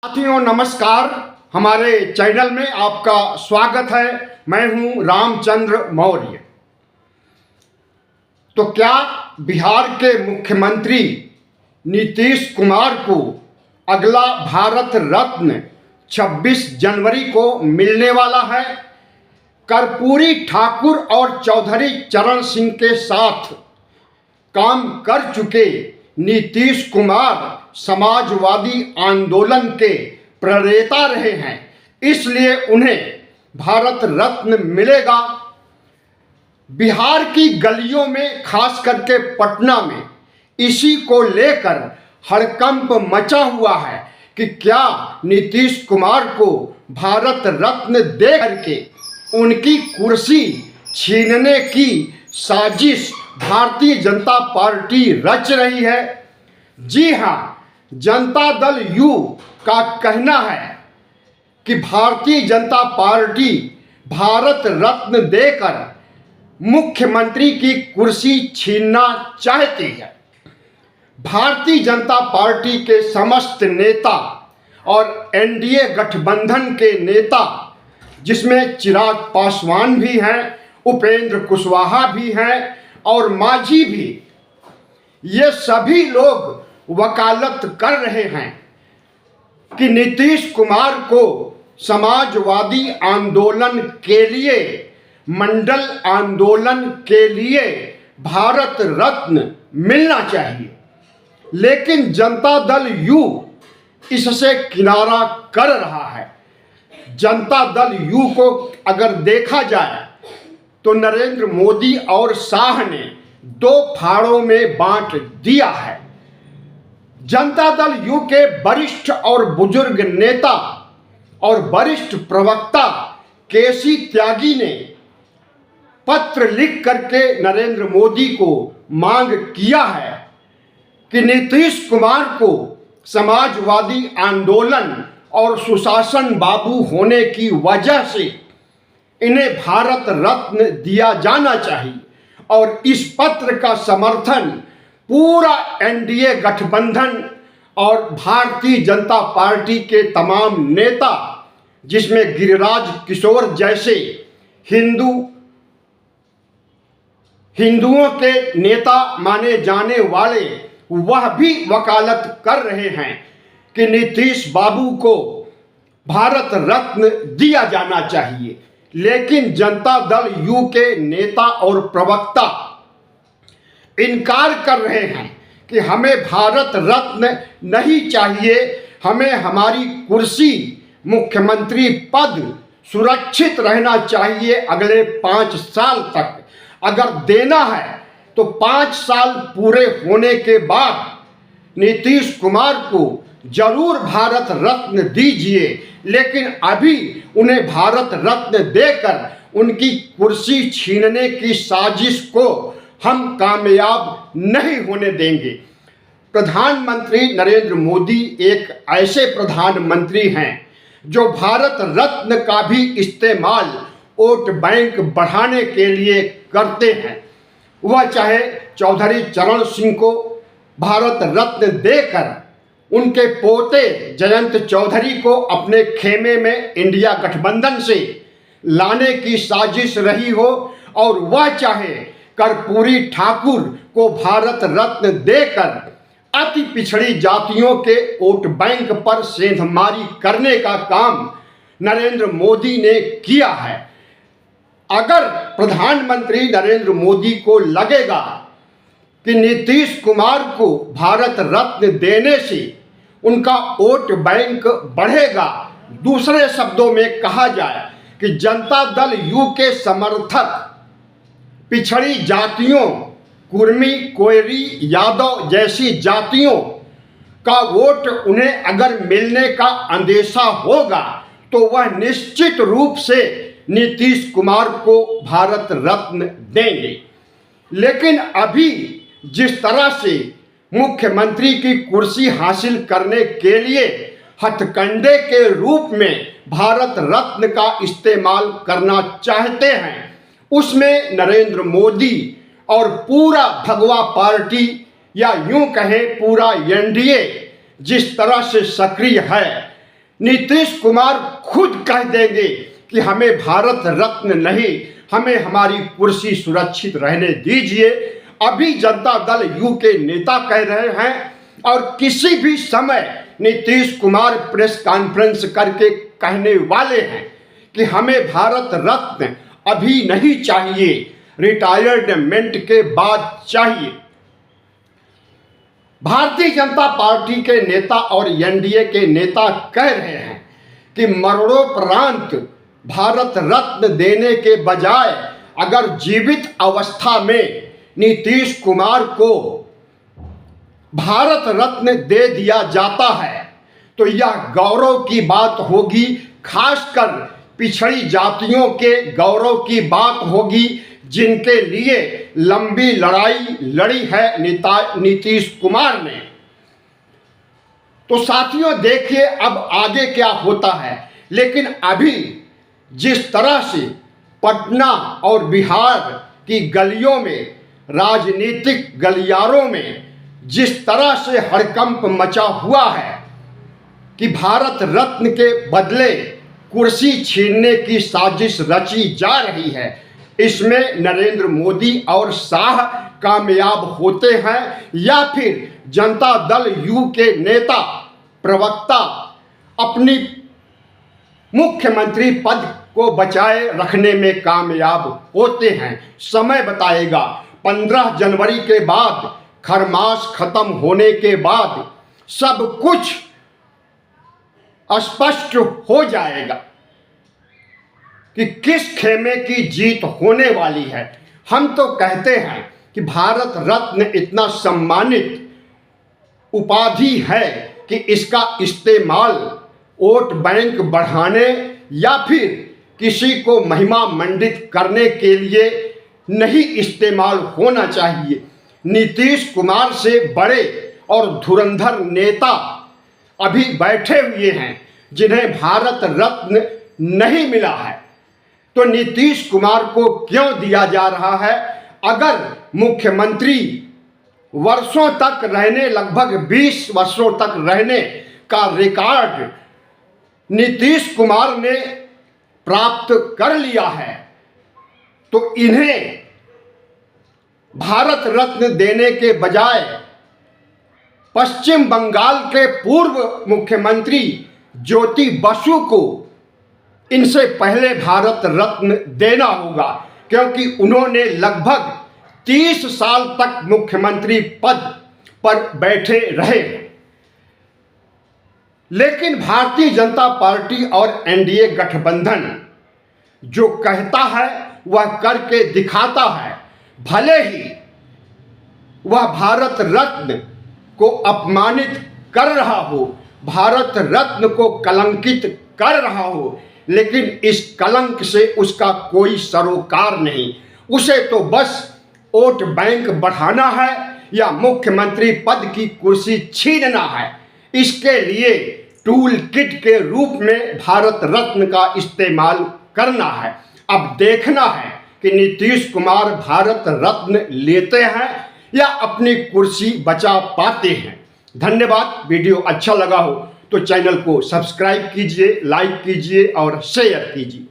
साथियों नमस्कार। हमारे चैनल में आपका स्वागत है। मैं हूं रामचंद्र मौर्य। तो क्या बिहार के मुख्यमंत्री नीतीश कुमार को अगला भारत रत्न 26 जनवरी को मिलने वाला है? कर्पूरी ठाकुर और चौधरी चरण सिंह के साथ काम कर चुके नीतीश कुमार समाजवादी आंदोलन के प्रणेता रहे हैं, इसलिए उन्हें भारत रत्न मिलेगा। बिहार की गलियों में, खास करके पटना में, इसी को लेकर हड़कंप मचा हुआ है कि क्या नीतीश कुमार को भारत रत्न दे करके उनकी कुर्सी छीनने की साजिश भारतीय जनता पार्टी रच रही है। जी हाँ, जनता दल यू का कहना है कि भारतीय जनता पार्टी भारत रत्न देकर मुख्यमंत्री की कुर्सी छीनना चाहती है। भारतीय जनता पार्टी के समस्त नेता और एनडीए गठबंधन के नेता, जिसमें चिराग पासवान भी हैं, उपेंद्र कुशवाहा भी हैं और मांझी भी, ये सभी लोग वकालत कर रहे हैं कि नीतीश कुमार को समाजवादी आंदोलन के लिए, मंडल आंदोलन के लिए भारत रत्न मिलना चाहिए। लेकिन जनता दल यू इससे किनारा कर रहा है। जनता दल यू को अगर देखा जाए तो नरेंद्र मोदी और शाह ने दो फाड़ों में बांट दिया है। जनता दल यू के वरिष्ठ और बुजुर्ग नेता और वरिष्ठ प्रवक्ता केसी त्यागी ने पत्र लिख करके नरेंद्र मोदी को मांग किया है कि नीतीश कुमार को समाजवादी आंदोलन और सुशासन बाबू होने की वजह से इन्हें भारत रत्न दिया जाना चाहिए। और इस पत्र का समर्थन पूरा एनडीए गठबंधन और भारतीय जनता पार्टी के तमाम नेता, जिसमें गिरिराज किशोर जैसे हिंदुओं के नेता माने जाने वाले, वह भी वकालत कर रहे हैं कि नीतीश बाबू को भारत रत्न दिया जाना चाहिए। लेकिन जनता दल यू के नेता और प्रवक्ता इनकार कर रहे हैं कि हमें भारत रत्न नहीं चाहिए, हमें हमारी कुर्सी, मुख्यमंत्री पद सुरक्षित रहना चाहिए अगले 5 साल तक। अगर देना है तो 5 साल पूरे होने के बाद नीतीश कुमार को जरूर भारत रत्न दीजिए, लेकिन अभी उन्हें भारत रत्न देकर उनकी कुर्सी छीनने की साजिश को हम कामयाब नहीं होने देंगे। प्रधानमंत्री नरेंद्र मोदी एक ऐसे प्रधानमंत्री हैं जो भारत रत्न का भी इस्तेमाल वोट बैंक बढ़ाने के लिए करते हैं। वह चाहे चौधरी चरण सिंह को भारत रत्न देकर उनके पोते जयंत चौधरी को अपने खेमे में इंडिया गठबंधन से लाने की साजिश रही हो, और वह चाहे कर्पूरी ठाकुर को भारत रत्न देकर अति पिछड़ी जातियों के वोट बैंक पर सेंधमारी करने का काम नरेंद्र मोदी ने किया है। अगर प्रधानमंत्री नरेंद्र मोदी को लगेगा कि नीतीश कुमार को भारत रत्न देने से उनका वोट बैंक बढ़ेगा, दूसरे शब्दों में कहा जाए कि जनता दल यू के समर्थक पिछड़ी जातियों, कुर्मी, कोयरी, यादव जैसी जातियों का वोट उन्हें अगर मिलने का अंदेशा होगा तो वह निश्चित रूप से नीतीश कुमार को भारत रत्न देंगे। लेकिन अभी जिस तरह से मुख्यमंत्री की कुर्सी हासिल करने के लिए हथकंडे के रूप में भारत रत्न का इस्तेमाल करना चाहते हैं, उसमें नरेंद्र मोदी और पूरा भगवा पार्टी, या यूं कहें पूरा एनडीए जिस तरह से सक्रिय है, नीतीश कुमार खुद कह देंगे कि हमें भारत रत्न नहीं, हमें हमारी कुर्सी सुरक्षित रहने दीजिए। अभी जनता दल यू के नेता कह रहे हैं और किसी भी समय नीतीश कुमार प्रेस कॉन्फ्रेंस करके कहने वाले हैं कि हमें भारत रत्न अभी नहीं चाहिए, रिटायरमेंट के बाद चाहिए। भारतीय जनता पार्टी के नेता और एनडीए के नेता कह रहे हैं कि मरणोपरांत भारत रत्न देने के बजाय अगर जीवित अवस्था में नीतीश कुमार को भारत रत्न दे दिया जाता है तो यह गौरव की बात होगी, खासकर पिछड़ी जातियों के गौरव की बात होगी, जिनके लिए लंबी लड़ाई लड़ी है नीतीश कुमार ने। तो साथियों देखिए अब आगे क्या होता है। लेकिन अभी जिस तरह से पटना और बिहार की गलियों में, राजनीतिक गलियारों में जिस तरह से हड़कंप मचा हुआ है कि भारत रत्न के बदले कुर्सी छीनने की साजिश रची जा रही है, इसमें नरेंद्र मोदी और शाह कामयाब होते हैं या फिर जनता दल यू के नेता प्रवक्ता अपनी मुख्यमंत्री पद को बचाए रखने में कामयाब होते हैं, समय बताएगा। 15 जनवरी के बाद, खरमास खत्म होने के बाद सब कुछ स्पष्ट हो जाएगा कि किस खेमे की जीत होने वाली है। हम तो कहते हैं कि भारत रत्न इतना सम्मानित उपाधि है कि इसका इस्तेमाल वोट बैंक बढ़ाने या फिर किसी को महिमा मंडित करने के लिए नहीं इस्तेमाल होना चाहिए। नीतीश कुमार से बड़े और धुरंधर नेता अभी बैठे हुए हैं जिन्हें भारत रत्न नहीं मिला है, तो नीतीश कुमार को क्यों दिया जा रहा है? अगर मुख्यमंत्री वर्षों तक रहने, लगभग 20 वर्षों तक रहने का रिकॉर्ड नीतीश कुमार ने प्राप्त कर लिया है, तो इन्हें भारत रत्न देने के बजाय पश्चिम बंगाल के पूर्व मुख्यमंत्री ज्योति बसु को इनसे पहले भारत रत्न देना होगा, क्योंकि उन्होंने लगभग 30 साल तक मुख्यमंत्री पद पर बैठे रहे। लेकिन भारतीय जनता पार्टी और एनडीए गठबंधन जो कहता है वह करके दिखाता है। भले ही वह भारत रत्न को अपमानित कर रहा हो, भारत रत्न को कलंकित कर रहा हो, लेकिन इस कलंक से उसका कोई सरोकार नहीं। उसे तो बस वोट बैंक बढ़ाना है या मुख्यमंत्री पद की कुर्सी छीनना है। इसके लिए टूल किट के रूप में भारत रत्न का इस्तेमाल करना है। अब देखना है कि नीतीश कुमार भारत रत्न लेते हैं या अपनी कुर्सी बचा पाते हैं। धन्यवाद। वीडियो अच्छा लगा हो तो चैनल को सब्सक्राइब कीजिए, लाइक कीजिए और शेयर कीजिए।